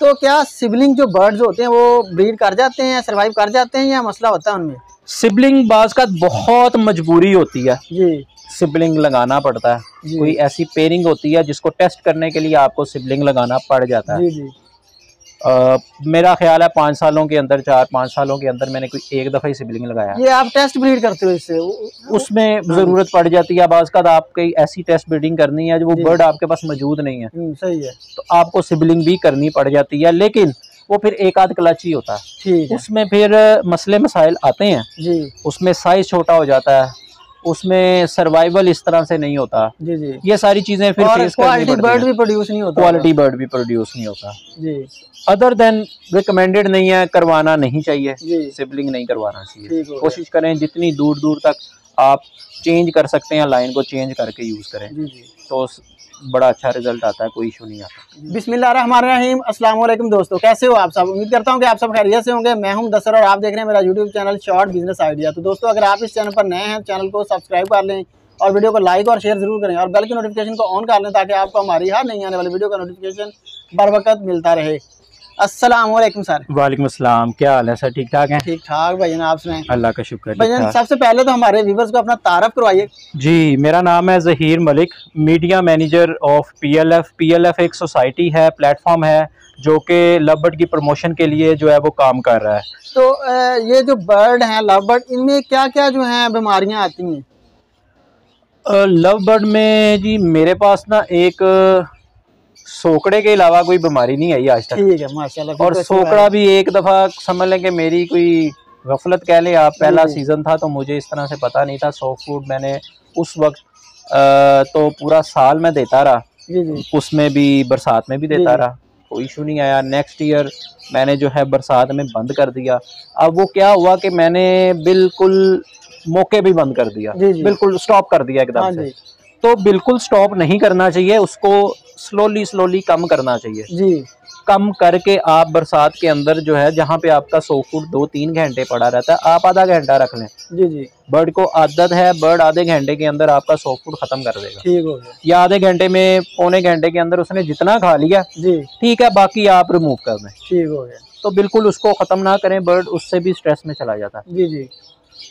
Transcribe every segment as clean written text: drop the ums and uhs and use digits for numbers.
तो क्या सिबलिंग जो बर्ड्स होते हैं वो ब्रीड कर जाते हैं, सरवाइव कर जाते हैं, या मसला होता है उनमें? सिबलिंग बाज का बहुत मजबूरी होती है जी, सिबलिंग लगाना पड़ता है। कोई ऐसी पेयरिंग होती है जिसको टेस्ट करने के लिए आपको सिबलिंग लगाना पड़ जाता है। जी जी। मेरा ख्याल है 5 सालों के अंदर, 4-5 सालों के अंदर मैंने कोई एक दफ़ा ही सिबलिंग लगाया। ये आप टेस्ट ब्रीड करते हो इससे? उसमें ज़रूरत पड़ जाती है बाज़ का, आपकी ऐसी टेस्ट ब्रीडिंग करनी है जो वो बर्ड आपके पास मौजूद नहीं है। सही है। तो आपको सिबलिंग भी करनी पड़ जाती है, लेकिन वो फिर एक आध क्लच ही होता है। ठीक है। उसमें फिर मसले मसाइल आते हैं जी। उसमें साइज छोटा हो जाता है, उसमें सर्वाइवल इस तरह से नहीं होता जी जी। ये सारी चीजें फिर फेस करनी पड़ती हैं। बर्ड भी प्रोड्यूस नहीं होता, क्वालिटी बर्ड भी प्रोड्यूस नहीं होता जी। अदर देन रिकमेंडेड नहीं है, करवाना नहीं चाहिए, सिबलिंग नहीं करवाना चाहिए। कोशिश करें जितनी दूर दूर तक आप चेंज कर सकते हैं, लाइन को चेंज करके यूज करें जी जी। तो बड़ा अच्छा रिजल्ट आता है, कोई इशू नहीं आता। बिस्मिल्लाहिर्रहमानिर्रहीम। अस्सलाम वालेकुम दोस्तों, कैसे हो आप सब? उम्मीद करता हूं कि आप सब खैरियत से होंगे। मैं हूं मुदस्सर और आप देख रहे हैं मेरा YouTube channel short business idea. तो दोस्तों, अगर आप इस चैनल पर नए हैं, चैनल को सब्सक्राइब कर लें और वीडियो को लाइक और शेयर जरूर करें और बेल की नोटिफिकेशन को ऑन कर लें ताकि आपको हमारी हर नई आने वाली वीडियो का नोटिफिकेशन बर वक्त मिलता रहे। अस्सलाम वालेकुम सर। वालेकुम अस्सलाम, क्या हाल है सर? ठीक ठाक हैं? ठीक ठाक भाईजान, आप सुनाएं? अल्लाह का शुक्र। भाईजान, सबसे पहले तो हमारे व्यूअर्स को अपना तारफ करवाइए। जी, मेरा नाम है Zaheer Malik, media manager of PLF। PLF एक सोसाइटी है, प्लेटफॉर्म है जो कि लव बर्ड की प्रमोशन के लिए जो है वो काम कर रहा है। तो ये जो बर्ड हैं लव बर्ड, इनमें क्या क्या जो है बीमारियां आती हैं? लव बर्ड में जी मेरे पास ना एक सोकड़े के अलावा कोई बीमारी नहीं आई आज तक। ठीक है, माशाल्लाह। और सोकड़ा भी एक दफ़ा समझ लें कि मेरी कोई गफलत कह लें आप, पहला सीज़न था तो मुझे इस तरह से पता नहीं था। सॉफ्ट फूड मैंने उस वक्त तो पूरा साल में देता रहा, उसमें भी बरसात में भी देता रहा, कोई इशू नहीं आया। नेक्स्ट ईयर मैंने जो है बरसात में बंद कर दिया। अब वो क्या हुआ कि मैंने बिल्कुल मौके भी बंद कर दिया, बिल्कुल स्टॉप कर दिया एकदम से। तो बिल्कुल स्टॉप नहीं करना चाहिए, उसको स्लोली कम करना चाहिए जी। कम करके आप बरसात के अंदर जो है, जहाँ पे आपका सॉफ्ट फूड 2-3 घंटे पड़ा रहता है, आप आधा घंटा रख लें जी जी। बर्ड को आदत है, बर्ड आधे घंटे के अंदर आपका सॉफ्ट फूड खत्म कर देगा। ठीक हो गया। या आधे घंटे में, पौने घंटे के अंदर उसने जितना खा लिया जी, ठीक है, बाकी आप रिमूव कर दें। ठीक हो गया। तो बिल्कुल उसको खत्म ना करें, बर्ड उससे भी स्ट्रेस में चला जाता है जी जी।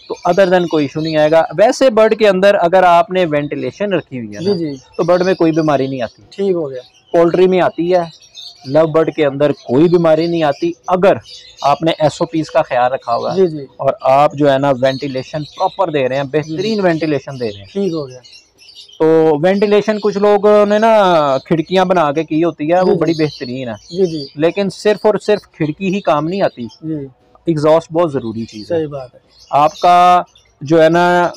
तो अदर देन कोई इशू नहीं आएगा। वैसे बर्ड के अंदर अगर आपने वेंटिलेशन रखी हुई है जी जी, तो बर्ड में कोई बीमारी नहीं आती। ठीक हो गया। पोल्ट्री में आती है, लव बर्ड के अंदर कोई बीमारी नहीं आती अगर आपने SOPs का ख्याल रखा हुआ है जी जी। और आप जो है ना वेंटिलेशन प्रॉपर दे रहे हैं, बेहतरीन वेंटिलेशन दे रहे हैं। ठीक हो गया। तो वेंटिलेशन कुछ लोगों ने ना खिड़कियां बना के की होती है, वो बड़ी बेहतरीन है जी जी, लेकिन सिर्फ और सिर्फ खिड़की ही काम नहीं आती, एग्जॉस्ट बहुत जरूरी चीज है। सही बात है। आपका जो है ना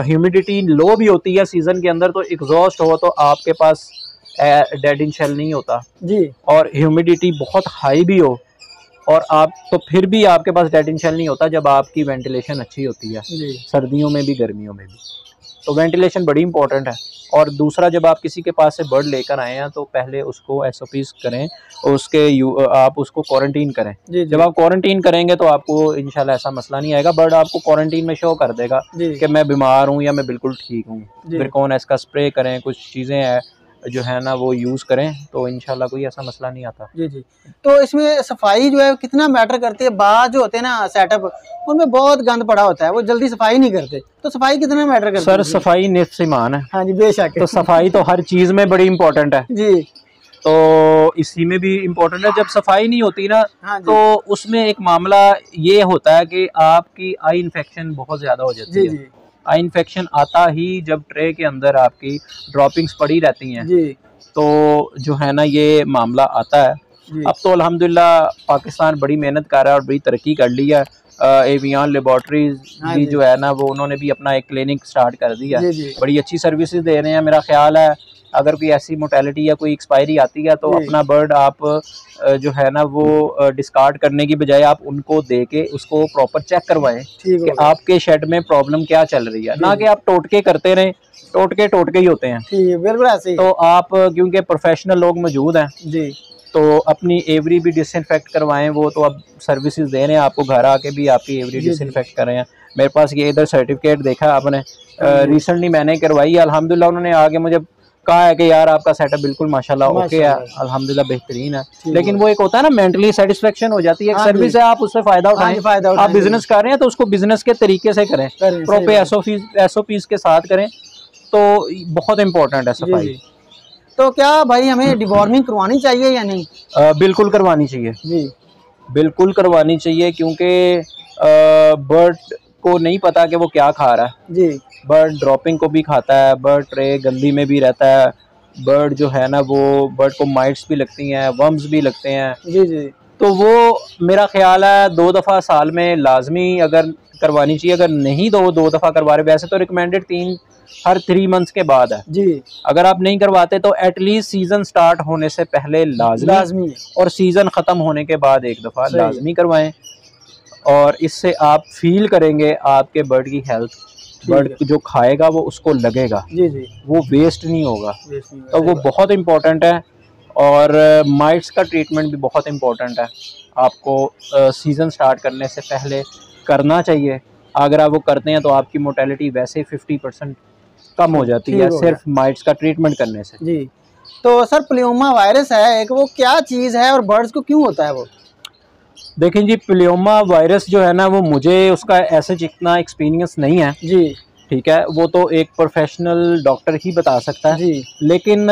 ह्यूमिडिटी लो भी होती है सीजन के अंदर, तो एग्जॉस्ट हो तो आपके पास डेड इन शेल नहीं होता जी। और ह्यूमिडिटी बहुत हाई भी हो और आप तो फिर भी आपके पास डेड इन शेल नहीं होता जब आपकी वेंटिलेशन अच्छी होती है जी। सर्दियों में भी गर्मियों में भी, तो वेंटिलेशन बड़ी इंपॉर्टेंट है। और दूसरा, जब आप किसी के पास से बर्ड लेकर आए हैं तो पहले उसको SOPs करें, उसके आप उसको क्वारंटीन करें जी। जब आप क्वारंटीन करेंगे तो आपको इंशाल्लाह ऐसा मसला नहीं आएगा। बर्ड आपको क्वारंटीन में शो कर देगा कि मैं बीमार हूँ या मैं बिल्कुल ठीक हूँ। फिर कौन इसका स्प्रे करें, कुछ चीज़ें हैं जो है ना वो यूज़ करें, तो इंशाल्लाह कोई ऐसा मसला नहीं आता जी जी। तो इसमें सफाई जो है कितना मैटर करती है? बाज जो होते हैं ना सेटअप, उनमें बहुत गंद पड़ा होता है, वो जल्दी सफाई नहीं करते, तो सफाई कितना मैटर करती है? सर, सफाई निस्फ़ ईमान है। हाँ जी, बेशक। तो सफाई तो हर चीज़ में बड़ी इंपॉर्टेंट है जी। तो इसी में भी इम्पोर्टेंट है। जब सफाई नहीं होती ना तो उसमें एक मामला ये होता है कि आपकी आई इन्फेक्शन बहुत ज़्यादा हो जाती है। आई इन्फेक्शन आता ही जब ट्रे के अंदर आपकी ड्रॉपिंग्स पड़ी रहती हैं जी, तो जो है ना ये मामला आता है। अब तो अल्हम्दुलिल्लाह पाकिस्तान बड़ी मेहनत कर रहा है और बड़ी तरक्की कर ली है। एवियन लेबॉर्ट्रीज भी जो है ना वो उन्होंने भी अपना एक क्लिनिक स्टार्ट कर दिया, बड़ी अच्छी सर्विसेज दे रहे हैं। मेरा ख्याल है अगर कोई ऐसी मोर्टेलिटी या कोई एक्सपायरी आती है तो अपना बर्ड आप जो है ना वो डिस्कार्ड करने की बजाय आप उनको दे के उसको प्रॉपर चेक करवाएं कि आपके शेड में प्रॉब्लम क्या चल रही है, ना कि आप टोटके करते रहें। टोटके ही होते हैं। बिल्कुल ऐसे ही। तो आप क्योंकि प्रोफेशनल लोग मौजूद हैं जी, तो अपनी एवरी भी डिसइंफेक्ट करवाएं। वो तो अब सर्विसेज दे रहे हैं आपको, घर आके भी आपकी एवरी डिसइंफेक्ट कर रहे हैं। मेरे पास ये इधर सर्टिफिकेट देखा आपने, रिसेंटली मैंने करवाई है, अल्हम्दुलिल्लाह उन्होंने आगे मुझे कहा है कि यार आपका सेटअप बिल्कुल माशाल्लाह ओके है, अल्हम्दुलिल्लाह बेहतरीन है, लेकिन वो एक होता है ना मेंटली सेटिस्फेक्शन हो जाती है, एक सर्विस है, आप उससे फायदा उठाएं, आप बिजनेस कर रहे हैं तो उसको बिजनेस के तरीके से करें, प्रॉपर SOPs के साथ करें, तो बहुत इंपॉर्टेंट है सफाई। तो क्या भाई हमें डिवॉर्मिंग करवानी चाहिए या नहीं? बिल्कुल करवानी चाहिए जी, बिल्कुल करवानी चाहिए, क्योंकि बर्ड को नहीं पता कि वो क्या खा रहा है जी। बर्ड ड्रॉपिंग को भी खाता है, बर्ड ट्रे गंदी में भी रहता है, बर्ड जो है ना वो बर्ड को माइट्स भी लगती हैं, वर्म्स भी लगते हैं जी जी। तो वो मेरा ख्याल है 2 दफ़ा साल में लाजमी अगर करवानी चाहिए, अगर नहीं तो 2 दफ़ा करवा रहे, वैसे तो रिकमेंडेड हर 3 मंथ्स के बाद है जी। अगर आप नहीं करवाते तो एटलीस्ट सीजन स्टार्ट होने से पहले लाजमी और सीजन खत्म होने के बाद 1 दफ़ा लाजमी करवाएं, और इससे आप फील करेंगे आपके बर्ड की हेल्थ, बर्ड जो खाएगा वो उसको लगेगा जी जी, वो वेस्ट नहीं होगा, तो वो बहुत इम्पोर्टेंट है। और माइट्स का ट्रीटमेंट भी बहुत इम्पोर्टेंट है, आपको सीज़न स्टार्ट करने से पहले करना चाहिए। अगर आप वो करते हैं तो आपकी मोर्टेलिटी वैसे 50% कम हो जाती है सिर्फ माइट्स का ट्रीटमेंट करने से जी। तो सर प्लियोमा वायरस है एक, वो क्या चीज़ है और बर्ड्स को क्यों होता है वो? देखें जी, प्लियोमा वायरस जो है ना वो मुझे उसका ऐसे इतना एक्सपीरियंस नहीं है जी, ठीक है, वो तो एक प्रोफेशनल डॉक्टर ही बता सकता है जी। लेकिन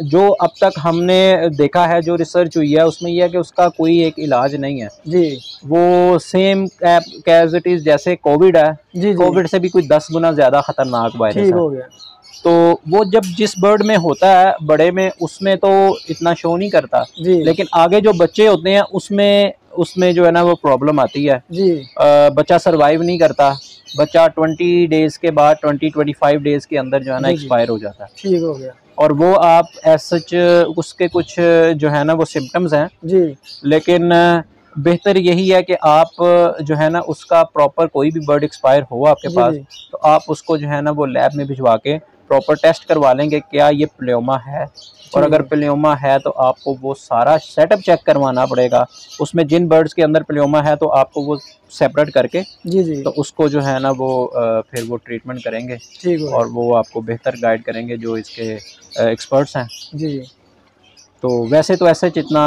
जो अब तक हमने देखा है, जो रिसर्च हुई है उसमें यह है कि उसका कोई एक इलाज नहीं है जी, वो सेम एज इट इज जैसे कोविड है जी, कोविड से भी कोई 10 गुना ज्यादा खतरनाक वायरस है। तो वो जब जिस बर्ड में होता है बड़े में, उसमें तो इतना शो नहीं करता जी, लेकिन आगे जो बच्चे होते हैं उसमें जो है ना वो प्रॉब्लम आती है जी। बच्चा सरवाइव नहीं करता, बच्चा 20 डेज के बाद 20-25 डेज के अंदर जो है ना एक्सपायर हो जाता है, ठीक हो गया। और वो आप सच उसके कुछ जो है ना वो सिम्टम्स हैं जी, लेकिन बेहतर यही है कि आप जो है ना उसका प्रॉपर कोई भी बर्ड एक्सपायर हो आपके पास तो आप उसको जो है ना वो लैब में भिजवा के प्रॉपर टेस्ट करवा लेंगे क्या ये प्लियोमा है, और अगर प्लियोमा है तो आपको वो सारा सेटअप चेक करवाना पड़ेगा। उसमें जिन बर्ड्स के अंदर प्लियोमा है तो आपको वो सेपरेट करके जी जी, तो उसको जो है ना वो फिर वो ट्रीटमेंट करेंगे और वो आपको बेहतर गाइड करेंगे जो इसके एक्सपर्ट्स हैं जी। तो वैसे तो ऐसे जितना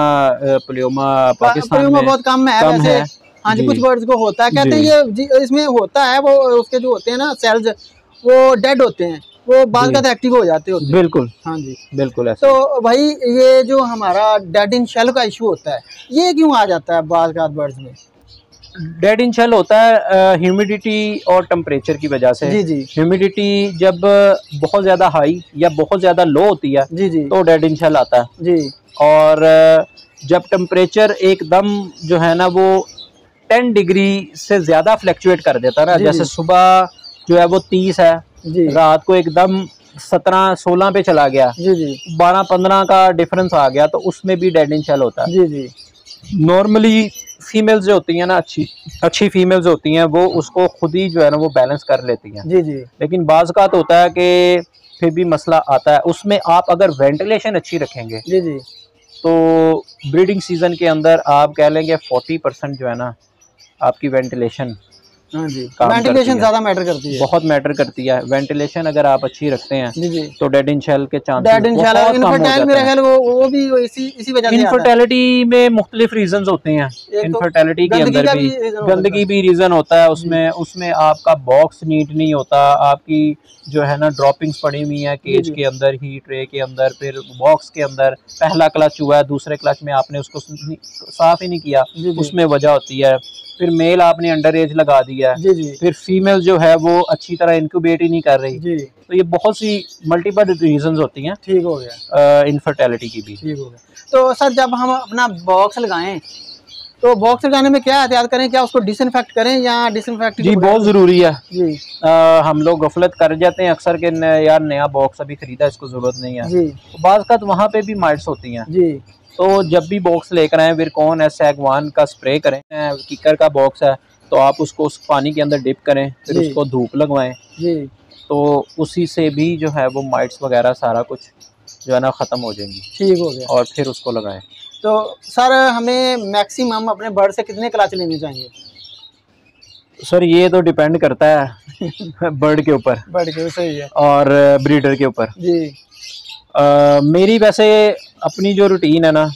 प्लियोमा पाकिस्तान में बहुत कम है। हाँ जी, कुछ बर्ड्स को होता है, कहते हैं ये इसमें होता है, वो उसके जो होते हैं ना सेल्स वो डेड होते हैं, वो बाद का एक्टिव हो जाते हैं। बिल्कुल हाँ जी, बिल्कुल ऐसा। तो भाई ये जो हमारा डेड इन शेल का इशू होता है ये क्यों आ जाता है बाद का बर्ड्स में? डेड इन शेल होता है ह्यूमिडिटी और टेम्परेचर की वजह से जी जी। ह्यूमिडिटी जब बहुत ज्यादा हाई या बहुत ज्यादा लो होती है जी जी, तो डेड इन शेल आता है जी। और जब टेम्परेचर एकदम जो है ना वो 10 डिग्री से ज्यादा फ्लक्चुएट कर देता है ना, जैसे सुबह जो है वो 30 है जी, रात को एकदम 17-16 पे चला गया जी जी, 12-15 का डिफरेंस आ गया, तो उसमें भी डेड इन शेल होता है जी जी। नॉर्मली फीमेल्स जो होती हैं ना अच्छी फीमेल्स होती हैं वो उसको खुद ही जो है ना वो बैलेंस कर लेती हैं जी जी, लेकिन बाज़ का तो होता है कि फिर भी मसला आता है उसमें। आप अगर वेंटिलेशन अच्छी रखेंगे जी जी, तो ब्रीडिंग सीजन के अंदर आप कह लेंगे 40% जो है ना आपकी वेंटिलेशन हाँ जी, वेंटिलेशन ज्यादा मैटर करती है, बहुत मैटर करती है। वेंटिलेशन अगर आप अच्छी रखते हैं जी जी, तो डेड इन शेल के चांसेस वो भी इसी वजह से। इनफर्टिलिटी में मुख्तलिफ रीजंस होते हैं, इनफर्टिलिटी के अंदर भी गंदगी भी रीजन होता है, उसमें आपका बॉक्स नीट नहीं होता, आपकी जो है ना ड्रॉपिंग्स पड़ी हुई है केज के अंदर ही, ट्रे के अंदर, फिर बॉक्स के अंदर पहला क्लच हुआ है, दूसरे क्लच में आपने उसको साफ ही नहीं किया, उसमें वजह होती है। फिर मेल आपने अंडर एज लगा दिया जी जी, फिर फीमेल जो है वो अच्छी तरह इंक्यूबेट ही नहीं कर रही जी, तो ये बहुत सी मल्टीपल रीजंस होती हैं। ठीक हो गया, इनफर्टिलिटी की भी ठीक हो गया। तो सर जब हम अपना बॉक्स लगाएं तो बॉक्स लगाने में क्या एहतियात करें, क्या उसको डिसइंफेक्ट करें या डिसइंफेक्ट? जी बहुत ज़रूरी है जी। हम लोग गफलत कर जाते हैं अक्सर के यार नया बॉक्स अभी खरीदा इसको ज़रूरत नहीं है जी, तो बाज़ का वहाँ पे भी माइट्स होती हैं जी। तो जब भी बॉक्स लेकर आए विरकॉन सैगवान का स्प्रे करें, किकर का बॉक्स है तो आप उसको उस पानी के अंदर डिप करें, फिर उसको धूप लगवाएं जी, तो उसी से भी जो है वो माइट्स वगैरह सारा कुछ जो है ना ख़त्म हो जाएंगी। ठीक हो गया, और फिर उसको लगाएं। तो सर हमें मैक्सिमम अपने बर्ड से कितने क्लच लेने चाहिए? सर ये तो डिपेंड करता है बर्ड के ऊपर, बर्ड के सही है, और ब्रीडर के ऊपर जी। मेरी वैसे अपनी जो रूटीन है ना,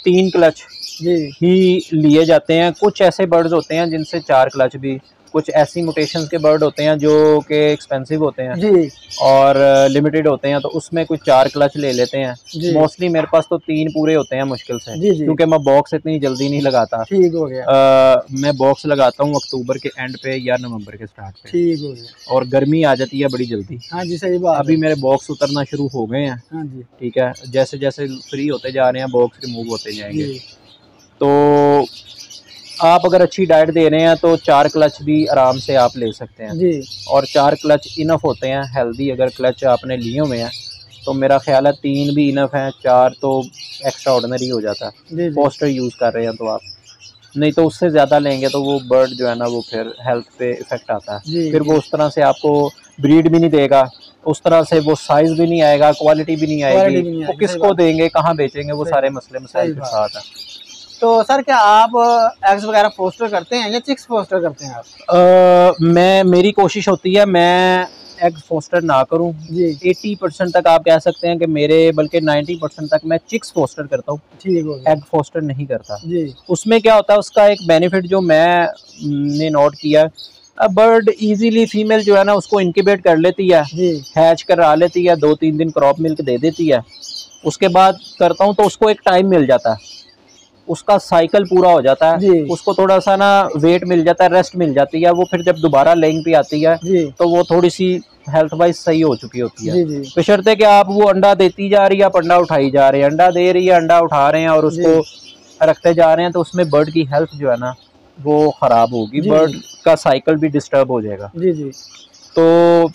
3 क्लच जी ही लिए जाते हैं। कुछ ऐसे बर्ड्स होते हैं जिनसे 4 क्लच भी, कुछ ऐसी मुटेशंस के बर्ड होते हैं जो कि एक्सपेंसिव होते हैं जी और लिमिटेड होते हैं, तो उसमें कुछ 4 क्लच ले लेते हैं। जी मोस्टली मेरे पास तो 3 पूरे होते हैं मुश्किल से, जी जी क्योंकि मैं बॉक्स इतनी जल्दी नहीं लगाता। ठीक हो गया। मैं बॉक्स लगाता हूँ अक्टूबर के एंड पे या नवंबर के स्टार्ट पे, ठीक हो गया। और गर्मी आ जाती है बड़ी जल्दी। हाँ जी सही बात अभी है। मेरे बॉक्स उतरना शुरू हो गए हैं। हाँ जी ठीक है, जैसे जैसे फ्री होते जा रहे हैं बॉक्स रिमूव होते जाएंगे। जी तो आप अगर अच्छी डाइट दे रहे हैं तो 4 क्लच भी आराम से आप ले सकते हैं, जी और 4 क्लच इनफ होते हैं हेल्दी। अगर क्लच आपने लिए हुए हैं तो मेरा ख्याल है 3 भी इनफ हैं, 4 तो एक्स्ट्रा ऑर्डिनरी हो जाता है। जी पोस्टर यूज़ कर रहे हैं तो आप, नहीं तो उससे ज़्यादा लेंगे तो वो बर्ड जो है ना वो फिर हेल्थ पे इफ़ेक्ट आता है। जी फिर वो उस तरह से आपको ब्रीड भी नहीं देगा, उस तरह से वो साइज़ भी नहीं आएगा, क्वालिटी भी नहीं आएगी। वो किसको देंगे, कहाँ बेचेंगे, वो सारे मसले मसाइल के साथ हैं। तो सर क्या आप एग्स वगैरह फोस्टर करते हैं या चिक्स फोस्टर करते हैं आप? मेरी कोशिश होती है मैं एग फोस्टर ना करूं जी। 80% तक आप कह सकते हैं कि मेरे, बल्कि 90% तक मैं चिक्स फोस्टर करता हूँ, ठीक हो गया, एग फोस्टर नहीं करता जी। उसमें क्या होता है, उसका एक बेनिफिट जो मैंने नोट किया, अब बर्ड इजीली फीमेल जो है ना उसको इंक्यूबेट कर लेती है, हैच करा लेती है, 2-3 दिन क्रॉप मिल्क दे देती है। उसके बाद करता हूँ तो उसको एक टाइम मिल जाता है, उसका साइकिल पूरा हो जाता है, उसको थोड़ा सा ना वेट मिल जाता है, रेस्ट मिल जाती है। वो फिर जब दोबारा लेइंग पे आती है तो वो थोड़ी सी हेल्थ वाइज सही हो चुकी होती है। बशर्ते कि आप वो अंडा देती जा रही है, आप अंडा उठाई जा रहे हैं, अंडा दे रही है, अंडा उठा रहे हैं और उसको रखते जा रहे हैं, तो उसमें बर्ड की हेल्थ जो है ना वो खराब होगी, बर्ड का साइकिल भी डिस्टर्ब हो जाएगा। तो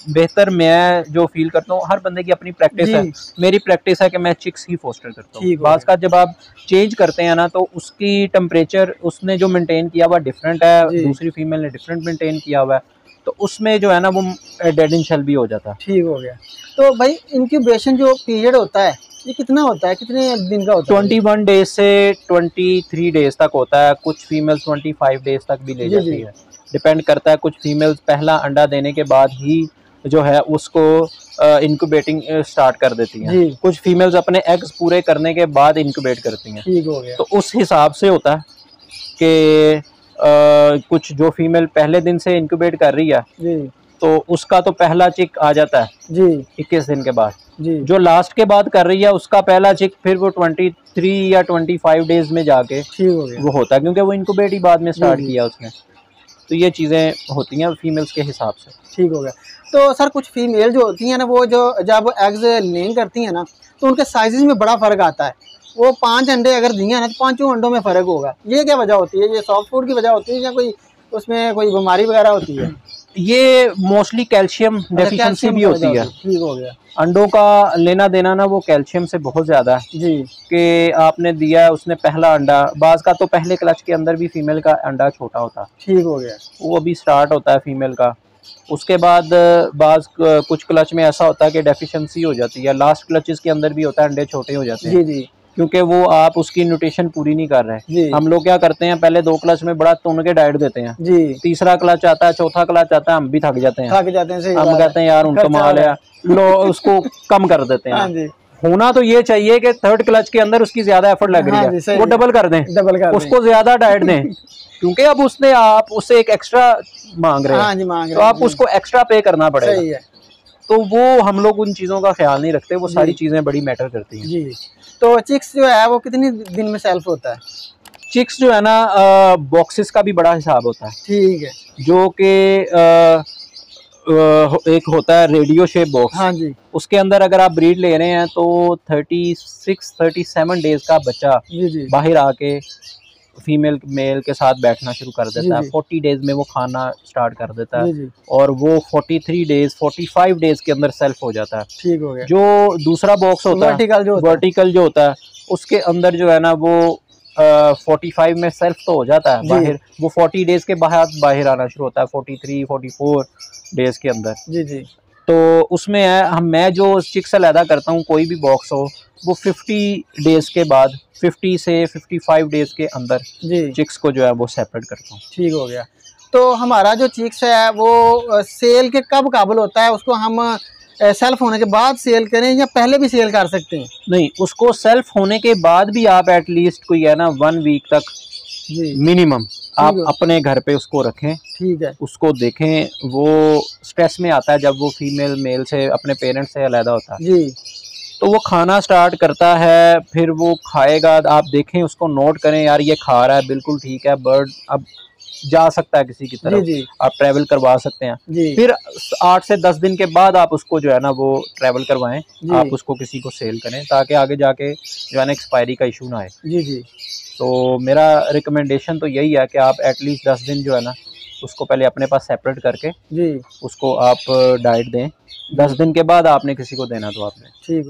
बेहतर मैं जो फील करता हूँ, हर बंदे की अपनी प्रैक्टिस है, मेरी प्रैक्टिस है कि मैं चिक्स ही फोस्टर करता हूँ। बाज़ का जब आप चेंज करते हैं ना तो उसकी टेम्परेचर उसने जो मेंटेन किया हुआ डिफरेंट है, दूसरी फीमेल ने डिफरेंट मेंटेन किया हुआ है, तो उसमें जो है ना वो डेड इन शेल भी हो जाता है। ठीक हो गया। तो भाई इंक्यूबेशन जो पीरियड होता है ये कितना होता है, कितने दिन का होता है? 21 डेज से 23 डेज तक होता है, कुछ फीमेल्स 25 डेज तक भी ले जाती है, डिपेंड करता है। कुछ फीमेल्स पहला अंडा देने के बाद ही जो है उसको इंक्यूबेटिंग स्टार्ट कर देती हैं, कुछ फीमेल्स अपने एग्स पूरे करने के बाद इंक्यूबेट करती हैं। ठीक हो गया। तो उस हिसाब से होता है कि कुछ जो फीमेल पहले दिन से इंक्यूबेट कर रही है तो उसका तो पहला चिक आ जाता है 21 दिन के बाद। जो लास्ट के बाद कर रही है उसका पहला चिक फिर वो 23 या 25 डेज में जाके वो होता है, क्योंकि वो इंक्यूबेट ही बाद में स्टार्ट किया उसने। तो ये चीज़ें होती हैं फीमेल्स के हिसाब से। ठीक हो गया। तो सर कुछ फीमेल जो होती हैं ना वो जो जब एग्स लेइंग करती हैं ना तो उनके साइजेस में बड़ा फ़र्क आता है। वो 5 अंडे अगर दिए ना तो 5 अंडों में फ़र्क होगा, ये क्या वजह होती है? ये सॉफ्ट फूड की वजह होती है या कोई उसमें कोई बीमारी वगैरह होती है? ये मोस्टली कैल्शियम डेफिशिएंसी भी होती है। ठीक हो गया। अंडों का लेना देना ना वो कैल्शियम से बहुत ज़्यादा है जी, कि आपने दिया है उसने पहला अंडा, बाज़ का तो पहले क्लच के अंदर भी फीमेल का अंडा छोटा होता है। ठीक हो गया। वो अभी स्टार्ट होता है फीमेल का, उसके बाद बाज़ कुछ क्लच में ऐसा होता है कि डेफिशिएंसी हो जाती है, लास्ट क्लचेस के अंदर भी होता है, अंडे छोटे हो जाते हैं जी, क्योंकि वो आप उसकी न्यूट्रिशन पूरी नहीं कर रहे। हम लोग क्या करते हैं, पहले 2 क्लच में बड़ा तुन के डाइट देते हैं जी, तीसरा क्लच आता है, चौथा क्लच आता है, हम भी थक जाते हैं, हम कहते हैं यार उनको माल है, लो उसको कम कर देते हैं। होना तो ये चाहिए कि 3rd क्लच के अंदर उसकी ज्यादा एफर्ट लग रही है, वो डबल कर दें, उसको ज्यादा डाइट दें, क्योंकि अब उसने आप उससे एक एक्स्ट्रा मांग रहे हैं, तो आप उसको एक्स्ट्रा पे करना पड़ेगा। तो वो हम लोग उन चीज़ों का ख्याल नहीं रखते, वो सारी चीज़ें बड़ी मैटर करती हैं जी। तो चिक्स जो है वो कितनी दिन में सेल्फ होता है? चिक्स जो है ना बॉक्सेस का भी बड़ा हिसाब होता है। ठीक है। जो कि एक होता है रेडियो शेप बॉक्स, हाँ जी, उसके अंदर अगर आप ब्रीड ले रहे हैं तो 36-37 डेज का बच्चा जी बाहर आके फीमेल मेल के साथ बैठना शुरू कर देता है। 40 डेज में वो खाना स्टार्ट कर देता है और वो 43 डेज 45 डेज के अंदर सेल्फ हो जाता है। ठीक हो गया। जो दूसरा बॉक्स होता है वर्टिकल जो होता है उसके अंदर जो है ना वो 45 में सेल्फ तो हो जाता है बाहर, वो 40 डेज के बाद बाहर आना शुरू होता है, 43-44 डेज के अंदर जी जी। तो उसमें है मैं जो चिक्स अलहदा करता हूँ, कोई भी बॉक्स हो, वो 50 डेज के बाद 50 से 55 डेज के अंदर जी चिक्स को जो है वो सेपरेट करता हूँ। ठीक हो गया। तो हमारा जो चिक्स है वो सेल के कब काबिल होता है, उसको हम सेल्फ होने के बाद सेल करें या पहले भी सेल कर सकते हैं? नहीं, उसको सेल्फ होने के बाद भी आप एटलीस्ट कोई है ना 1 वीक तक मिनिमम आप अपने घर पे उसको रखें। ठीक है। उसको देखें, वो स्ट्रेस में आता है जब वो फीमेल मेल से अपने पेरेंट्स से अलग होता है जी, तो वो खाना स्टार्ट करता है, फिर वो खाएगा, आप देखें, उसको नोट करें, यार ये खा रहा है, बिल्कुल ठीक है, बर्ड अब जा सकता है किसी की तरफ, जी, आप ट्रैवल करवा सकते हैं जी। फिर 8 से 10 दिन के बाद आप उसको जो है ना वो ट्रैवल करवाएं, आप उसको किसी को सेल करें ताकि आगे जाके जो है ना एक्सपायरी का इशू ना आए। जी जी। तो मेरा रिकमेंडेशन तो यही है कि आप एटलीस्ट 10 दिन जो है ना उसको पहले अपने पास सेपरेट करके जी उसको आप डाइट दें। 10 दिन के बाद आपने किसी को देना तो आपने। ठीक।